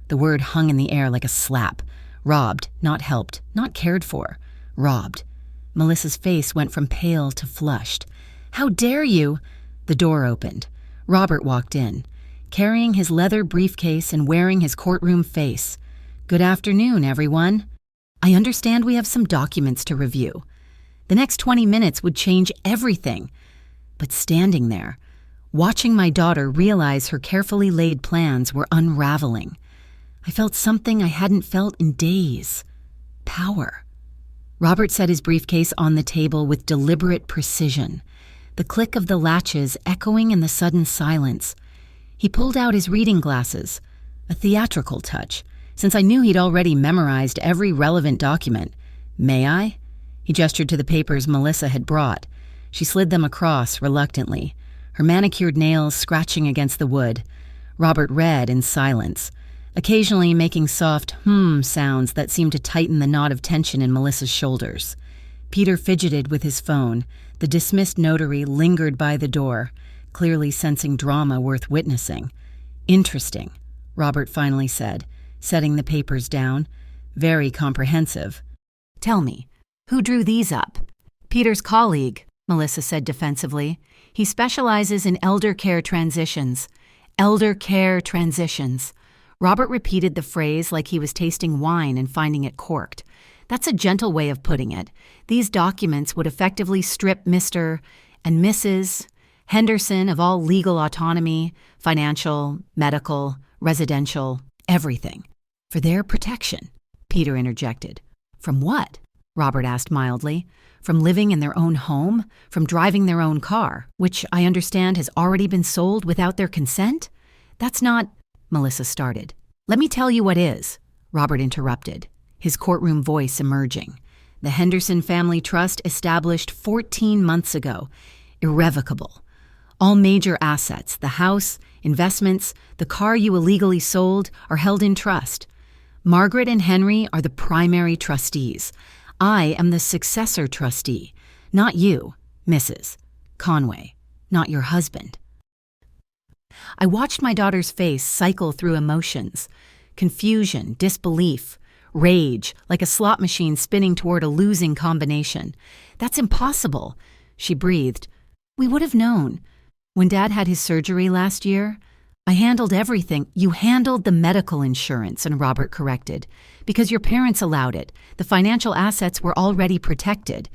The word hung in the air like a slap. Robbed, not helped, not cared for. Robbed. Melissa's face went from pale to flushed. How dare you? The door opened. Robert walked in, carrying his leather briefcase and wearing his courtroom face. "Good afternoon, everyone. I understand we have some documents to review." The next 20 minutes would change everything. But standing there, watching my daughter realize her carefully laid plans were unraveling, I felt something I hadn't felt in days. Power. Robert set his briefcase on the table with deliberate precision, the click of the latches echoing in the sudden silence. He pulled out his reading glasses, a theatrical touch, since I knew he'd already memorized every relevant document. "May I?" He gestured to the papers Melissa had brought. She slid them across reluctantly, her manicured nails scratching against the wood. Robert read in silence, occasionally making soft sounds that seemed to tighten the knot of tension in Melissa's shoulders. Peter fidgeted with his phone. The dismissed notary lingered by the door, clearly sensing drama worth witnessing. "Interesting," Robert finally said, setting the papers down. "Very comprehensive. Tell me, who drew these up?" "Peter's colleague," Melissa said defensively. "He specializes in elder care transitions." "Elder care transitions." Robert repeated the phrase like he was tasting wine and finding it corked. "That's a gentle way of putting it. These documents would effectively strip Mr. and Mrs. Henderson of all legal autonomy, financial, medical, residential, everything. For their protection," Peter interjected. "From what?" Robert asked mildly. "From living in their own home? From driving their own car, which I understand has already been sold without their consent? That's not—" Melissa started. "Let me tell you what is," Robert interrupted, his courtroom voice emerging. "The Henderson Family Trust established 14 months ago. Irrevocable. All major assets, the house, investments, the car you illegally sold, are held in trust. Margaret and Henry are the primary trustees. I am the successor trustee, not you, Mrs. Conway, not your husband." I watched my daughter's face cycle through emotions: confusion, disbelief, rage, like a slot machine spinning toward a losing combination. "That's impossible," she breathed. "We would have known. When Dad had his surgery last year, I handled everything." "You handled the medical insurance," and Robert corrected, "because your parents allowed it. The financial assets were already protected.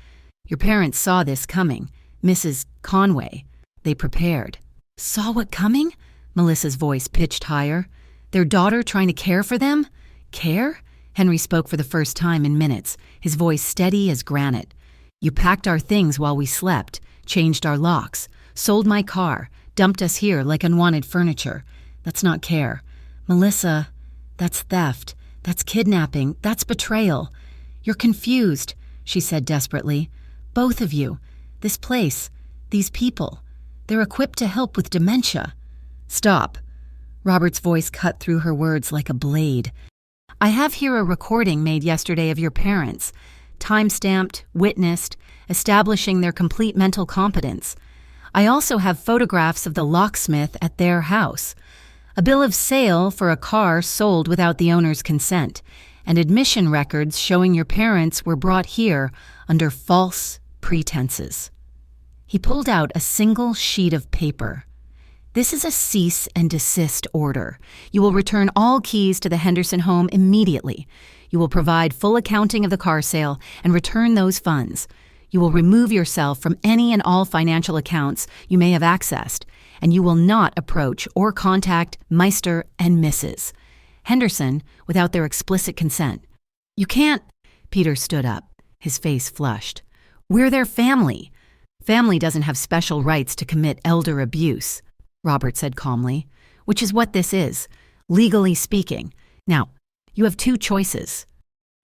Your parents saw this coming. Mrs. Conway. They prepared." "Saw what coming?" Melissa's voice pitched higher. "Their daughter trying to care for them?" "Care?" Henry spoke for the first time in minutes, his voice steady as granite. "You packed our things while we slept, changed our locks, sold my car, dumped us here like unwanted furniture. That's not care. Melissa, that's theft. That's kidnapping. That's betrayal. You're confused," she said desperately. "Both of you. This place. These people. They're equipped to help with dementia." "Stop." Robert's voice cut through her words like a blade. "I have here a recording made yesterday of your parents, time-stamped, witnessed, establishing their complete mental competence. I also have photographs of the locksmith at their house, a bill of sale for a car sold without the owner's consent, and admission records showing your parents were brought here under false pretenses." He pulled out a single sheet of paper. "This is a cease and desist order. You will return all keys to the Henderson home immediately. You will provide full accounting of the car sale and return those funds. You will remove yourself from any and all financial accounts you may have accessed, and you will not approach or contact Meister and Mrs. Henderson without their explicit consent. You can't—" Peter stood up, his face flushed. "We're their family." "Family doesn't have special rights to commit elder abuse," Robert said calmly, "which is what this is, legally speaking. Now, you have two choices.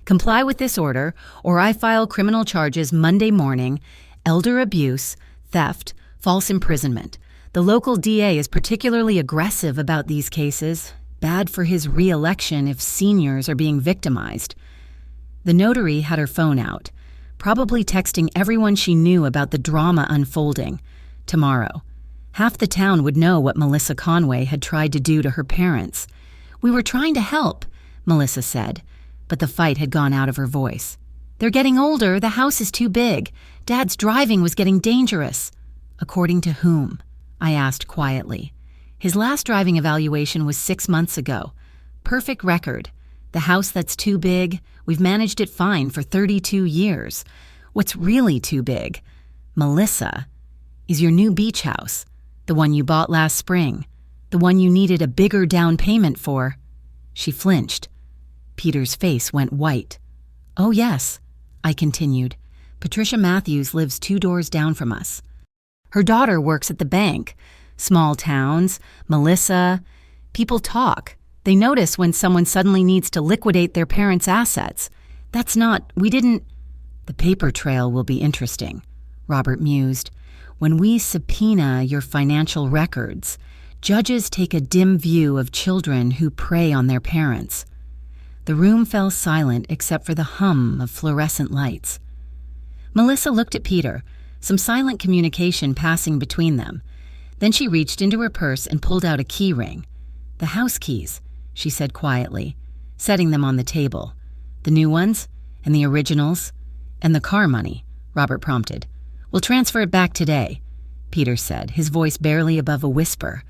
Comply with this order, or I file criminal charges Monday morning: elder abuse, theft, false imprisonment. The local DA is particularly aggressive about these cases. Bad for his re-election if seniors are being victimized." The notary had her phone out, probably texting everyone she knew about the drama unfolding. Tomorrow, half the town would know what Melissa Conway had tried to do to her parents. "We were trying to help," Melissa said, but the fight had gone out of her voice. "They're getting older, the house is too big. Dad's driving was getting dangerous." "According to whom?" I asked quietly. His last driving evaluation was 6 months ago. Perfect record. The house that's too big, we've managed it fine for 32 years. What's really too big, Melissa, is your new beach house, the one you bought last spring, the one you needed a bigger down payment for. She flinched. Peter's face went white. Oh yes, I continued. Patricia Matthews lives 2 doors down from us. Her daughter works at the bank. Small towns, Melissa. People talk. They notice when someone suddenly needs to liquidate their parents' assets. We didn't. The paper trail will be interesting, Robert mused. When we subpoena your financial records, judges take a dim view of children who prey on their parents. The room fell silent except for the hum of fluorescent lights. Melissa looked at Peter, some silent communication passing between them. Then she reached into her purse and pulled out a key ring. The house keys, she said quietly, setting them on the table. The new ones, and the originals, and the car money, Robert prompted. We'll transfer it back today, Peter said, his voice barely above a whisper.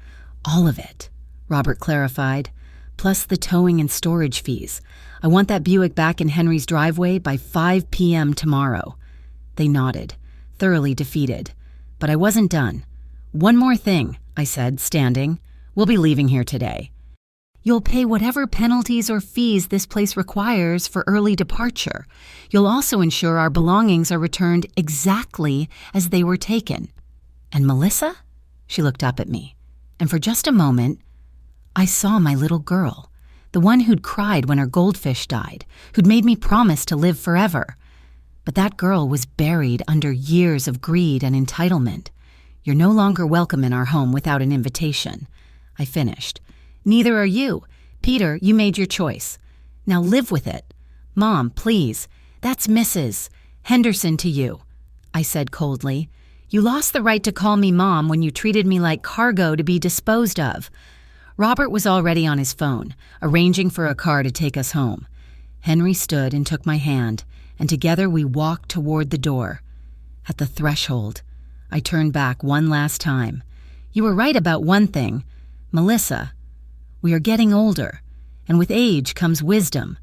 All of it, Robert clarified, plus the towing and storage fees. I want that Buick back in Henry's driveway by 5 p.m. tomorrow. They nodded, thoroughly defeated. But I wasn't done. One more thing, I said, standing. We'll be leaving here today. You'll pay whatever penalties or fees this place requires for early departure. You'll also ensure our belongings are returned exactly as they were taken. And Melissa? She looked up at me. And for just a moment, I saw my little girl, the one who'd cried when her goldfish died, who'd made me promise to live forever. But that girl was buried under years of greed and entitlement. You're no longer welcome in our home without an invitation. I finished. Neither are you. Peter, you made your choice. Now live with it. Mom, please. That's Mrs. Henderson to you, I said coldly. You lost the right to call me Mom when you treated me like cargo to be disposed of. Robert was already on his phone, arranging for a car to take us home. Henry stood and took my hand, and together we walked toward the door. At the threshold, I turned back one last time. You were right about one thing. Melissa, we are getting older, and with age comes wisdom.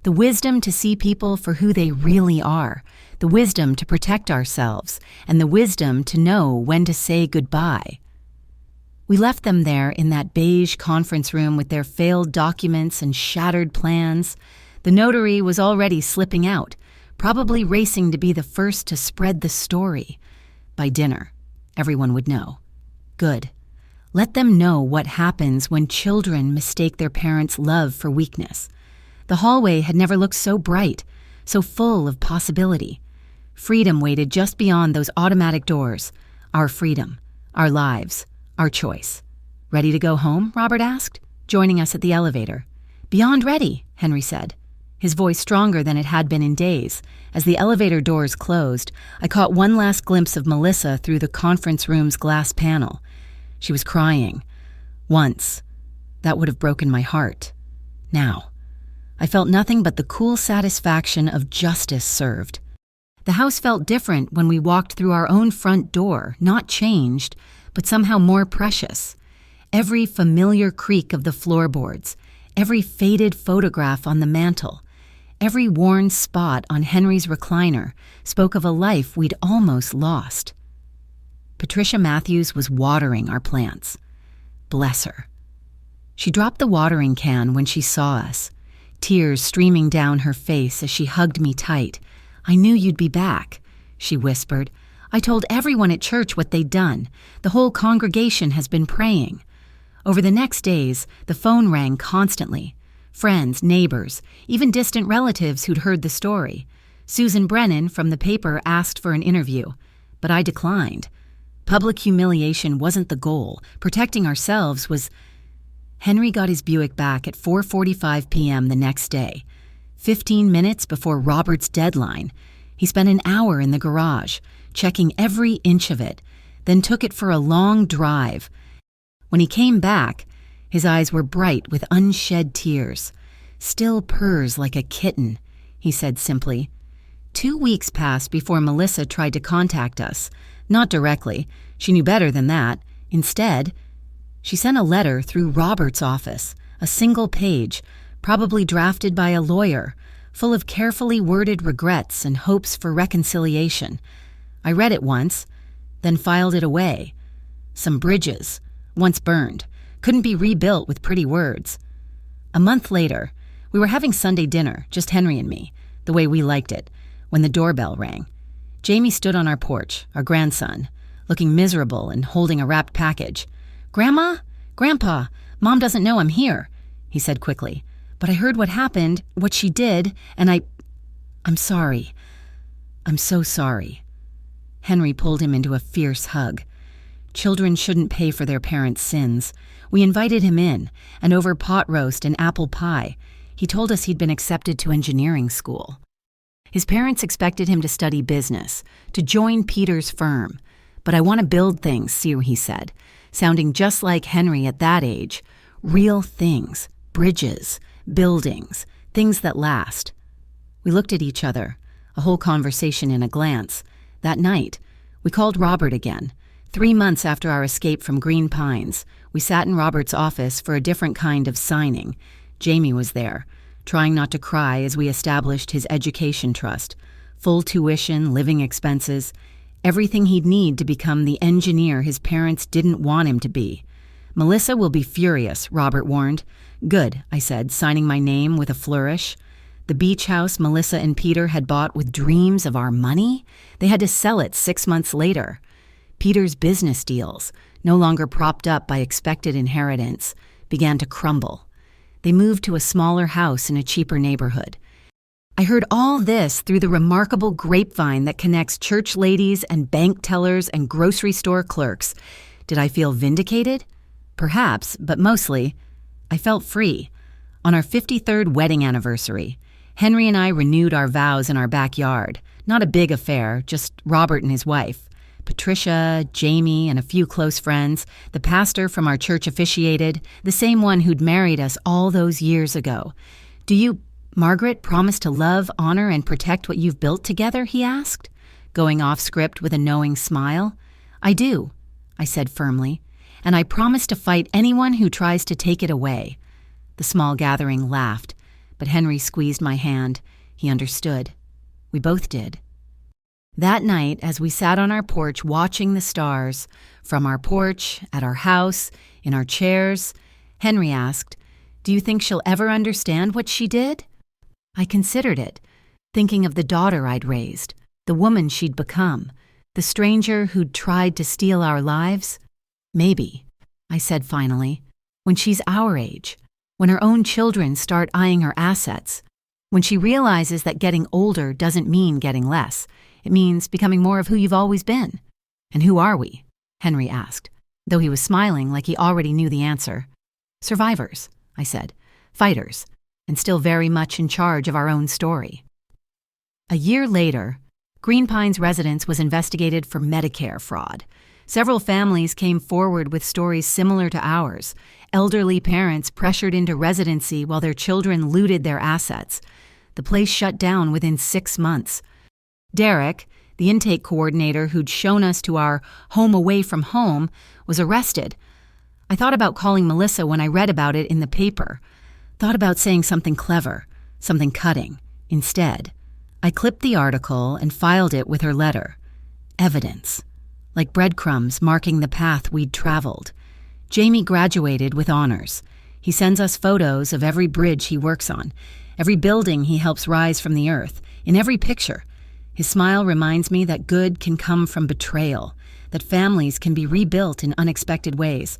The wisdom to see people for who they really are, the wisdom to protect ourselves, and the wisdom to know when to say goodbye. We left them there in that beige conference room with their failed documents and shattered plans. The notary was already slipping out, probably racing to be the first to spread the story. By dinner, everyone would know. Good. Let them know what happens when children mistake their parents' love for weakness. The hallway had never looked so bright, so full of possibility. Freedom waited just beyond those automatic doors. Our freedom, our lives, our choice. Ready to go home? Robert asked, joining us at the elevator. Beyond ready, Henry said, his voice stronger than it had been in days. As the elevator doors closed, I caught one last glimpse of Melissa through the conference room's glass panel. She was crying. Once. That would have broken my heart. Now. I felt nothing but the cool satisfaction of justice served. The house felt different when we walked through our own front door, not changed, but somehow more precious. Every familiar creak of the floorboards, every faded photograph on the mantel, every worn spot on Henry's recliner spoke of a life we'd almost lost. Patricia Matthews was watering our plants. Bless her. She dropped the watering can when she saw us, tears streaming down her face as she hugged me tight. I knew you'd be back, she whispered. I told everyone at church what they'd done. The whole congregation has been praying. Over the next days, the phone rang constantly. Friends, neighbors, even distant relatives who'd heard the story. Susan Brennan from the paper asked for an interview, but I declined. Public humiliation wasn't the goal. Protecting ourselves was... Henry got his Buick back at 4:45 p.m. the next day, 15 minutes before Robert's deadline. He spent an hour in the garage, checking every inch of it, then took it for a long drive. When he came back, his eyes were bright with unshed tears. Still purrs like a kitten, he said simply. 2 weeks passed before Melissa tried to contact us. Not directly. She knew better than that. Instead, She sent a letter through Robert's office, a single page, probably drafted by a lawyer, full of carefully worded regrets and hopes for reconciliation. I read it once, then filed it away. Some bridges, once burned, couldn't be rebuilt with pretty words. A month later, we were having Sunday dinner, just Henry and me, the way we liked it, when the doorbell rang. Jamie stood on our porch, our grandson, looking miserable and holding a wrapped package. "Grandma? Grandpa, Mom doesn't know I'm here," he said quickly. "But I heard what happened, what she did, and I'm sorry. I'm so sorry." Henry pulled him into a fierce hug. Children shouldn't pay for their parents' sins. We invited him in, and over pot roast and apple pie, he told us he'd been accepted to engineering school. His parents expected him to study business, to join Peter's firm. "But I want to build things," he said, sounding just like Henry at that age. Real things, bridges, buildings, things that last. We looked at each other, a whole conversation in a glance. That night, we called Robert again. 3 months after our escape from Green Pines, we sat in Robert's office for a different kind of signing. Jamie was there, trying not to cry as we established his education trust. Full tuition, living expenses, everything he'd need to become the engineer his parents didn't want him to be. "Melissa will be furious," Robert warned. "Good," I said, signing my name with a flourish. The beach house Melissa and Peter had bought with dreams of our money? They had to sell it 6 months later. Peter's business deals, no longer propped up by expected inheritance, began to crumble. They moved to a smaller house in a cheaper neighborhood. I heard all this through the remarkable grapevine that connects church ladies and bank tellers and grocery store clerks. Did I feel vindicated? Perhaps, but mostly, I felt free. On our 53rd wedding anniversary, Henry and I renewed our vows in our backyard. Not a big affair, just Robert and his wife. Patricia, Jamie, and a few close friends. The pastor from our church officiated, the same one who'd married us all those years ago. "Do you, Margaret, promise to love, honor, and protect what you've built together?" he asked, going off script with a knowing smile. "I do," I said firmly, "and I promise to fight anyone who tries to take it away." The small gathering laughed, but Henry squeezed my hand. He understood. We both did. That night, as we sat on our porch watching the stars, from our porch, at our house, in our chairs, Henry asked, "Do you think she'll ever understand what she did?" I considered it, thinking of the daughter I'd raised, the woman she'd become, the stranger who'd tried to steal our lives. "Maybe," I said finally, "when she's our age, when her own children start eyeing her assets, when she realizes that getting older doesn't mean getting less. It means becoming more of who you've always been." "And who are we?" Henry asked, though he was smiling like he already knew the answer. "Survivors," I said, "fighters, and still very much in charge of our own story." A year later, Green Pines residence was investigated for Medicare fraud. Several families came forward with stories similar to ours. Elderly parents pressured into residency while their children looted their assets. The place shut down within 6 months. Derek, the intake coordinator who'd shown us to our home away from home, was arrested. I thought about calling Melissa when I read about it in the paper. Thought about saying something clever, something cutting. Instead, I clipped the article and filed it with her letter. Evidence. Like breadcrumbs marking the path we'd traveled. Jamie graduated with honors. He sends us photos of every bridge he works on, every building he helps rise from the earth, in every picture. His smile reminds me that good can come from betrayal, that families can be rebuilt in unexpected ways.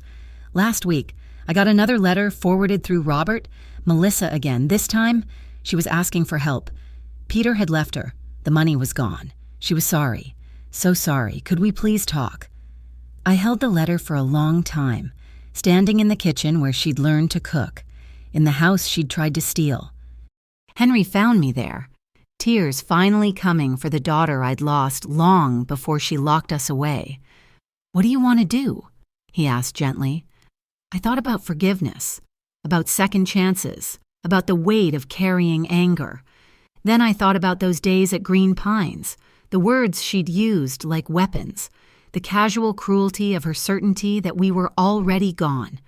Last week, I got another letter forwarded through Robert. Melissa again. This time, she was asking for help. Peter had left her. The money was gone. She was sorry. So sorry. Could we please talk? I held the letter for a long time, standing in the kitchen where she'd learned to cook, in the house she'd tried to steal. Henry found me there, tears finally coming for the daughter I'd lost long before she locked us away. "What do you want to do?" he asked gently. I thought about forgiveness, about second chances, about the weight of carrying anger. Then I thought about those days at Green Pines, the words she'd used like weapons. the casual cruelty of her certainty that we were already gone.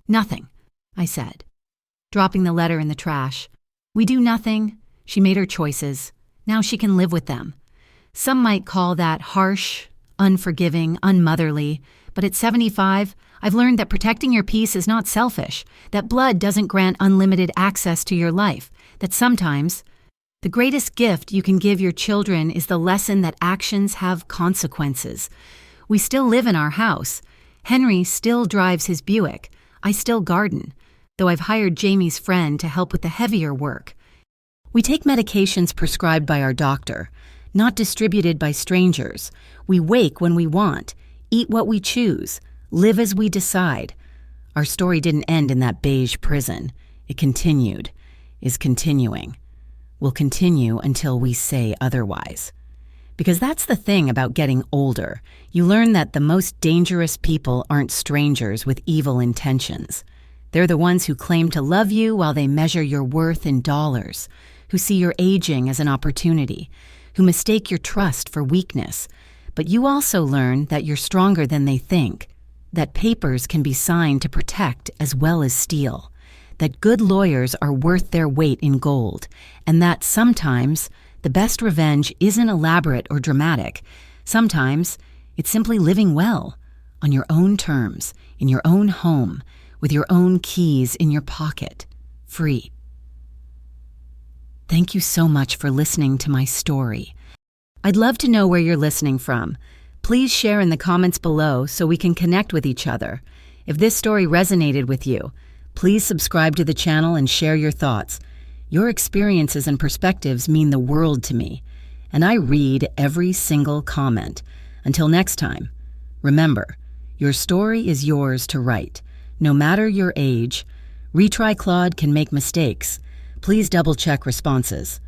"Nothing," I said, dropping the letter in the trash. "We do nothing. She made her choices. Now she can live with them." Some might call that harsh, unforgiving, unmotherly, but at 75, I've learned that protecting your peace is not selfish, that blood doesn't grant unlimited access to your life, that sometimes the greatest gift you can give your children is the lesson that actions have consequences. We still live in our house. Henry still drives his Buick. I still garden, though I've hired Jamie's friend to help with the heavier work. We take medications prescribed by our doctor, not distributed by strangers. We wake when we want, eat what we choose, live as we decide. Our story didn't end in that beige prison. It continued, is continuing, will continue until we say otherwise. Because that's the thing about getting older. You learn that the most dangerous people aren't strangers with evil intentions. They're the ones who claim to love you while they measure your worth in dollars, who see your aging as an opportunity, who mistake your trust for weakness. But you also learn that you're stronger than they think, that papers can be signed to protect as well as steal, that good lawyers are worth their weight in gold, and that sometimes the best revenge isn't elaborate or dramatic. Sometimes it's simply living well, on your own terms, in your own home, with your own keys in your pocket, free. Thank you so much for listening to my story. I'd love to know where you're listening from. Please share in the comments below so we can connect with each other. If this story resonated with you, please subscribe to the channel and share your thoughts. Your experiences and perspectives mean the world to me, and I read every single comment. Until next time, remember, your story is yours to write, no matter your age. Retry Claude can make mistakes. Please double-check responses.